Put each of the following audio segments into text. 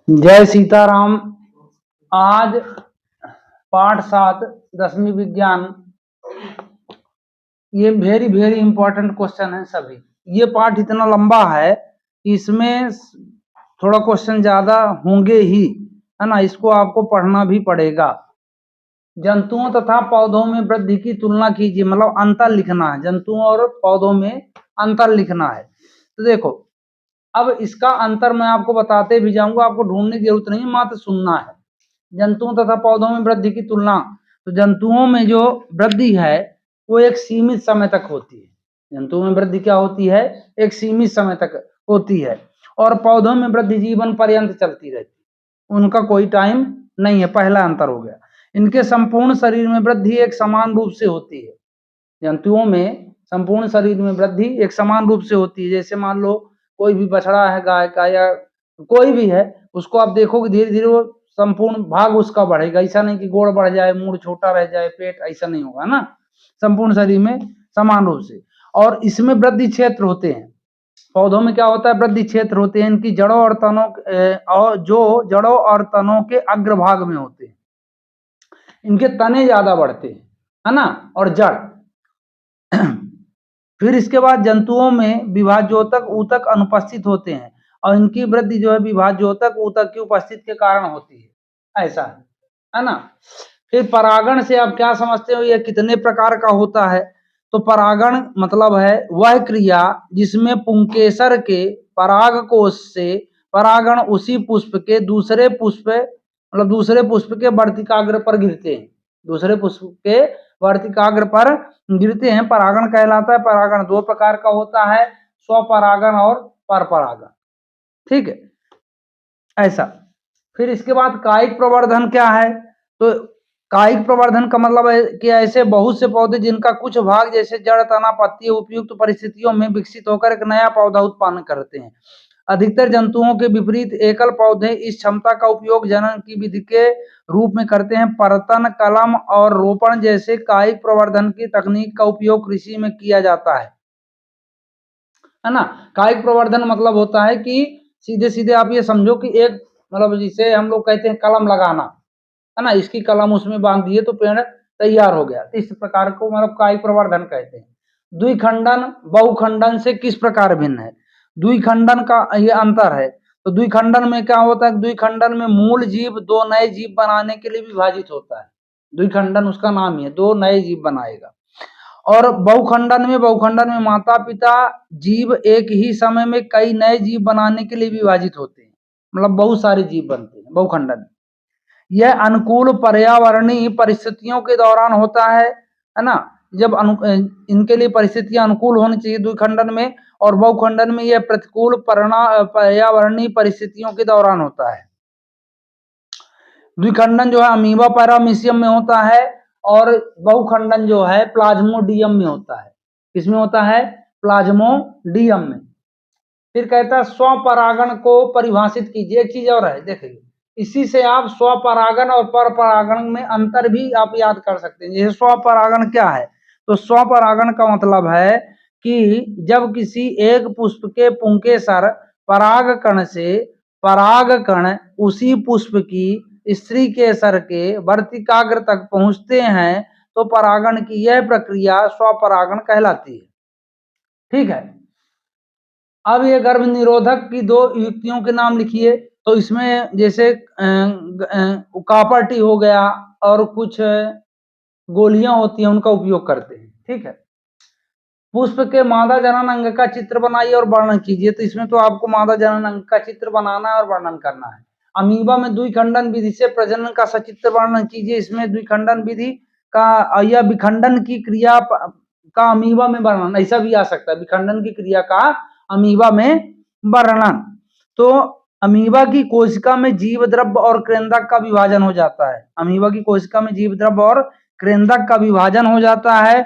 जय सीताराम। आज पाठ 7 10वीं विज्ञान। ये वेरी वेरी इंपॉर्टेंट क्वेश्चन है सभी। ये पाठ इतना लंबा है कि इसमें थोड़ा क्वेश्चन ज्यादा होंगे ही, है ना। इसको आपको पढ़ना भी पड़ेगा। जंतुओं तथा पौधों में वृद्धि की तुलना कीजिए, मतलब अंतर लिखना है। जंतुओं और पौधों में अंतर लिखना है। तो देखो, अब इसका अंतर मैं आपको बताते भी जाऊंगा, आपको ढूंढने की जरूरत नहीं, मात्र सुनना है। जंतुओं तथा पौधों में वृद्धि की तुलना। तो जंतुओं में जो वृद्धि है वो एक सीमित समय तक होती है। जंतुओं में वृद्धि क्या होती है? एक सीमित समय तक होती है। और पौधों में वृद्धि जीवन पर्यंत चलती रहती है, उनका कोई टाइम नहीं है। पहला अंतर हो गया। इनके संपूर्ण शरीर में वृद्धि एक समान रूप से होती है। जंतुओं में संपूर्ण शरीर में वृद्धि एक समान रूप से होती है। जैसे मान लो कोई भी बछड़ा है गाय का या कोई भी है, उसको आप देखोगे धीरे धीरे वो संपूर्ण भाग उसका बढ़ेगा। ऐसा नहीं कि गोड़ बढ़ जाए, मुंह छोटा रह जाए, पेट, ऐसा नहीं होगा ना। संपूर्ण शरीर में समान रूप से। और इसमें वृद्धि क्षेत्र होते हैं। पौधों में क्या होता है? वृद्धि क्षेत्र होते हैं। इनकी जड़ों और तनों और जो जड़ों और तनों के अग्रभाग में होते हैं। इनके तने ज्यादा बढ़ते हैं, है ना, और जड़। फिर इसके बाद जंतुओं में विभाज्योतक ऊतक अनुपस्थित होते हैं और इनकी वृद्धि जो है विभाज्योतक ऊतक की उपस्थिति के कारण होती है। ऐसा है ना। फिर परागण से आप क्या समझते हो? यह कितने प्रकार का होता है? तो परागण मतलब है वह क्रिया जिसमें पुंकेसर के पराग कोश से परागण उसी पुष्प के दूसरे पुष्प, मतलब दूसरे पुष्प के वर्तिकाग्र पर गिरते हैं। दूसरे पुष्प के वर्तिकाग्र पर गिरते हैं, परागण कहलाता है। परागण दो प्रकार का होता है, स्वपरागण और परपरागण। ठीक है, ऐसा। फिर इसके बाद कायिक प्रवर्धन क्या है? तो कायिक प्रवर्धन का मतलब है कि ऐसे बहुत से पौधे जिनका कुछ भाग जैसे जड़, तना, पत्ती उपयुक्त परिस्थितियों में विकसित होकर एक नया पौधा उत्पन्न करते हैं। अधिकतर जंतुओं के विपरीत एकल पौधे इस क्षमता का उपयोग जनन की विधि के रूप में करते हैं। परतन, कलम और रोपण जैसे कायिक प्रवर्धन की तकनीक का उपयोग कृषि में किया जाता है ना। कायिक प्रवर्धन मतलब होता है कि सीधे सीधे आप ये समझो कि एक, मतलब जिसे हम लोग कहते हैं कलम लगाना, है ना। इसकी कलम उसमें बांध दिए तो पेड़ तैयार हो गया। इस प्रकार को मतलब कायिक प्रवर्धन कहते हैं। द्विखंडन बहुखंडन से किस प्रकार भिन्न है? द्विखंडन का ये अंतर है। तो द्विखंडन में क्या होता है? द्विखंडन में मूल जीव दो नए जीव बनाने के लिए विभाजित होता है। द्विखंडन उसका नाम ही है, दो नए जीव बनाएगा। और बहुखंडन में माता पिता जीव एक ही समय में कई नए जीव बनाने के लिए विभाजित होते हैं, मतलब बहुत सारे जीव बनते हैं बहुखंडन में। यह अनुकूल पर्यावरणीय परिस्थितियों के दौरान होता है ना। जब इनके लिए परिस्थितियां अनुकूल होनी चाहिए द्विखंडन में, और बहुखंडन में यह प्रतिकूल पर्यावरणीय परिस्थितियों के दौरान होता है। द्विखंडन जो है अमीबा पैरामीशियम में होता है और बहुखंडन जो है प्लाज्मोडियम में होता है। किसमें होता है? प्लाज्मोडियम में। फिर कहता है स्वपरागण को परिभाषित कीजिए। एक चीज और है, देखिए, इसी से आप स्वपरागण और परपरागण में अंतर भी आप याद कर सकते हैं। जैसे स्वपरागण क्या है? तो स्वपरागण का मतलब है कि जब किसी एक पुष्प के पुंकेसर परागकण से परागकण उसी पुष्प की स्त्री केसर के वर्तिकाग्र तक पहुंचते हैं तो परागण की यह प्रक्रिया स्वपरागण कहलाती है। ठीक है। अब ये गर्भ निरोधक की दो युक्तियों के नाम लिखिए। तो इसमें जैसे कॉपर टी हो गया और कुछ गोलियां होती हैं, उनका उपयोग करते हैं। ठीक है। पुष्प के मादा जनन अंग का चित्र बनाइए और वर्णन कीजिए। तो इसमें तो आपको मादा जनन अंग का चित्र बनाना है और वर्णन करना है। अमीबा में द्विखंडन विधि से प्रजनन का सचित्र वर्णन कीजिए। इसमें द्विखंडन विधि का या विखंडन की क्रिया का अमीबा में वर्णन, ऐसा भी आ सकता है, विखंडन की क्रिया का अमीबा में वर्णन। तो अमीबा की कोशिका में जीव द्रव्य और केंद्रक का विभाजन हो जाता है। अमीबा की कोशिका में जीव द्रव्य और केंद्रक का विभाजन हो जाता है।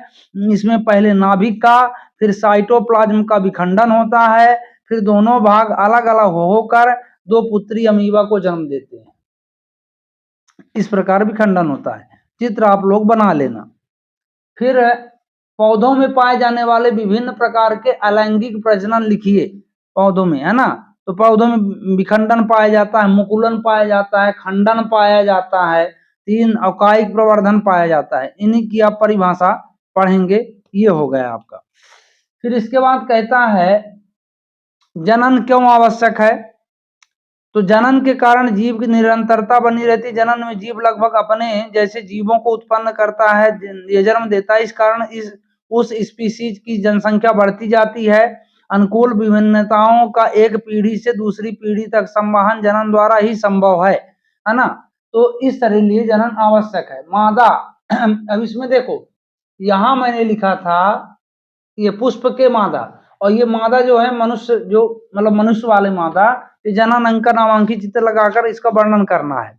इसमें पहले नाभिक का, फिर साइटोप्लाज्म का विखंडन होता है, फिर दोनों भाग अलग अलग होकर दो पुत्री अमीबा को जन्म देते हैं। इस प्रकार विखंडन होता है। चित्र आप लोग बना लेना। फिर पौधों में पाए जाने वाले विभिन्न प्रकार के अलैंगिक प्रजनन लिखिए। पौधों में, है ना। तो पौधों में विखंडन पाया जाता है, मुकुलन पाया जाता है, खंडन पाया जाता है, 3 अकायिक प्रवर्धन पाया जाता है। इन्हीं की आप परिभाषा पढ़ेंगे। ये हो गया आपका। फिर इसके बाद कहता है जनन क्यों आवश्यक है। तो जनन के कारण जीव की निरंतरता बनी रहती। जनन में जीव लगभग अपने जैसे जीवों को उत्पन्न करता है, ये जन्म देता है। इस कारण उस स्पीसीज की जनसंख्या बढ़ती जाती है। अनुकूल विभिन्नताओं का एक पीढ़ी से दूसरी पीढ़ी तक संवहन जनन द्वारा ही संभव है ना। तो इस तरह लिए जनन आवश्यक है। मादा अब इसमें देखो, यहां मैंने लिखा था ये पुष्प के मादा, और ये मादा जो है मनुष्य, जो मतलब मनुष्य वाले मादा, ये जनन अंक नामांकित चित्र लगाकर इसका वर्णन करना है।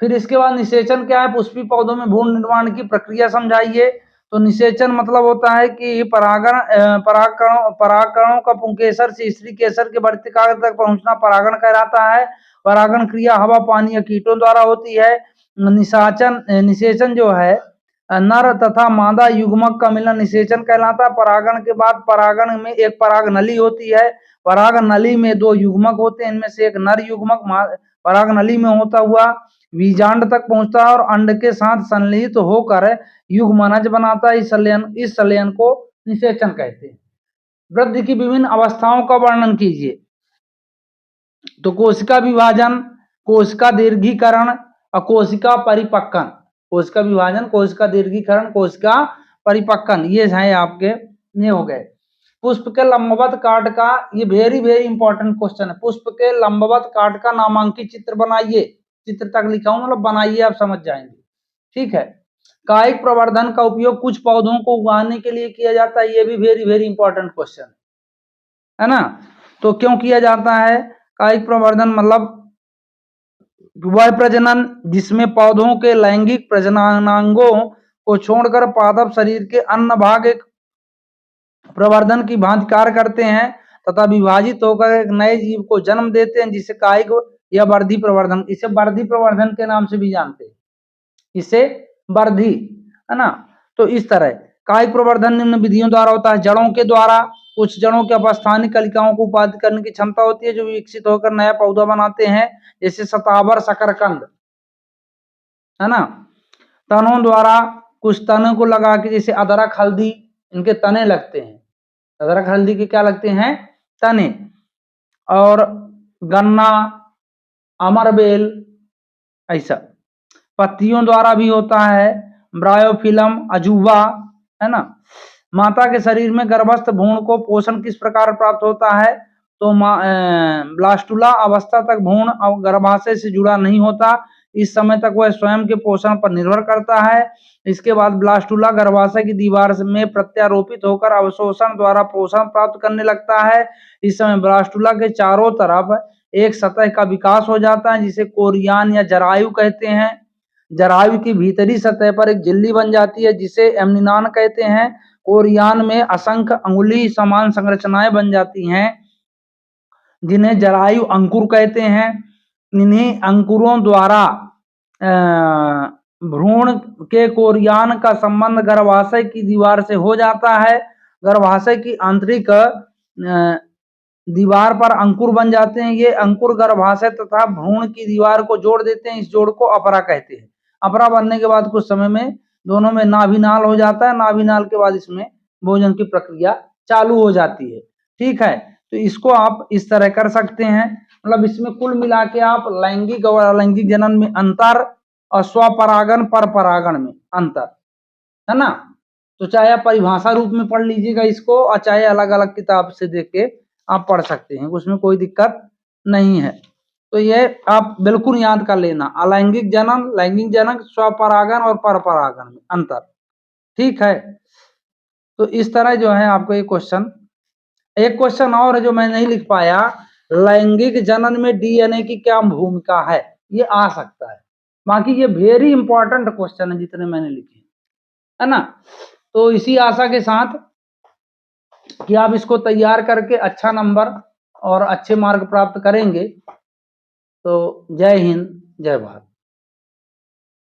फिर इसके बाद निषेचन क्या है, पुष्पी पौधों में भ्रूण निर्माण की प्रक्रिया समझाइए। तो निषेचन मतलब होता है कि परागकणों का पुंकेसर से स्त्री केसर के वर्तिकाग्र तक पहुंचना परागण कहलाता है। परागण क्रिया हवा, पानी या कीटों द्वारा होती है। निषेचन जो है नर तथा मादा युग्मक का मिलन निषेचन कहलाता है। परागण के बाद परागण में एक पराग नली होती है। पराग नली में 2 युग्मक होते हैं, इनमें से एक नर युग्मक पराग नली में होता हुआ बीजांड तक पहुंचता है और अंड के साथ संलयित होकर युग्मनज बनाता है। इस संलयन को निषेचन कहते हैं। वृद्धि की विभिन्न अवस्थाओं का वर्णन कीजिए। तो कोशिका विभाजन, कोशिका दीर्घीकरण और कोशिका परिपक्वन। कोशिका विभाजन, कोशिका दीर्घीकरण, कोशिका परिपक्वन, ये है आपके, ये हो गए। पुष्प के लंबवत काट का, ये वेरी वेरी इंपॉर्टेंट क्वेश्चन है। पुष्प के लंबवत काट का नामांकित चित्र बनाइए। चित्र तक लिखा हूं, मतलब बनाइए, आप समझ जाएंगे। ठीक है। कायिक प्रवर्धन का उपयोग कुछ पौधों को उगाने के लिए किया जाता है। ये भी वेरी वेरी इंपॉर्टेंट क्वेश्चन है ना। तो क्यों किया जाता है कायिक प्रवर्धन, मतलब वह प्रजनन जिसमें पौधों के लैंगिक प्रजननांगों को छोड़कर पादप शरीर के अन्य भाग एक प्रवर्धन की भांति कार्य करते हैं तथा विभाजित होकर एक नए जीव को जन्म देते हैं, जिसे कायिक या वर्धी प्रवर्धन, इसे वर्धी प्रवर्धन के नाम से भी जानते हैं, इसे वर्धी, है ना। तो इस तरह कायिक प्रवर्धन निम्न विधियों द्वारा होता है। जड़ों के द्वारा, कुछ जड़ों के अपस्थानिक कलिकाओं को उत्पादित करने की क्षमता होती है, जो विकसित होकर नया पौधा बनाते हैं, जैसे शतावर, शकरकंद, है ना। तनों द्वारा, कुछ तनों को लगा के, जैसे अदरक, हल्दी, इनके तने लगते हैं। अदरक हल्दी के क्या लगते हैं, तने। और गन्ना, अमरबेल, ऐसा। पत्तियों द्वारा भी होता है, ब्रायोफिलम, अजूबा, है ना। माता के शरीर में गर्भस्थ भ्रूण को पोषण किस प्रकार प्राप्त होता है। तो ब्लास्टुला अवस्था तक भ्रूण गर्भाशय से जुड़ा नहीं होता। इस समय तक वह स्वयं के पोषण पर निर्भर करता है। इसके बाद ब्लास्टुला गर्भाशय की दीवार में प्रत्यारोपित होकर अवशोषण द्वारा पोषण प्राप्त करने लगता है। इस समय ब्लास्टुला के चारों तरफ एक सतह का विकास हो जाता है, जिसे कोरियान या जरायु कहते हैं। जरायु की भीतरी सतह पर एक झिल्ली बन जाती है, जिसे एमनिनान कहते हैं। कोरियान में असंख्य अंगुली समान संरचनाएं बन जाती हैं, जिन्हें जरायु अंकुर कहते हैं। इन्हीं अंकुरों द्वारा भ्रूण के कोरियान का संबंध गर्भाशय की दीवार से हो जाता है। गर्भाशय की आंतरिक दीवार पर अंकुर बन जाते हैं। ये अंकुर गर्भाशय तथा भ्रूण की दीवार को जोड़ देते हैं। इस जोड़ को अपरा कहते हैं। अपरा बनने के बाद कुछ समय में दोनों में नाभिनाल हो जाता है। नाभिनाल के बाद इसमें भोजन की प्रक्रिया चालू हो जाती है। ठीक है। तो इसको आप इस तरह कर सकते हैं। मतलब इसमें कुल मिला के आप लैंगिक और अलैंगिक जनन में अंतर और स्वपरागण पर परागण में अंतर, है ना। तो चाहे आप परिभाषा रूप में पढ़ लीजिएगा इसको, और चाहे अलग अलग किताब से देख के आप पढ़ सकते हैं, उसमें कोई दिक्कत नहीं है। तो ये आप बिल्कुल याद कर लेना, अलैंगिक जनन, लैंगिक जनन, स्वपरागण और परपरागण में अंतर। ठीक है। तो इस तरह जो है आपको एक क्वेश्चन और है जो मैं नहीं लिख पाया, लैंगिक जनन में डीएनए की क्या भूमिका है, ये आ सकता है। बाकी ये वेरी इंपॉर्टेंट क्वेश्चन है जितने मैंने लिखे, है ना। तो इसी आशा के साथ कि आप इसको तैयार करके अच्छा नंबर और अच्छे मार्क प्राप्त करेंगे। तो जय हिंद, जय भारत।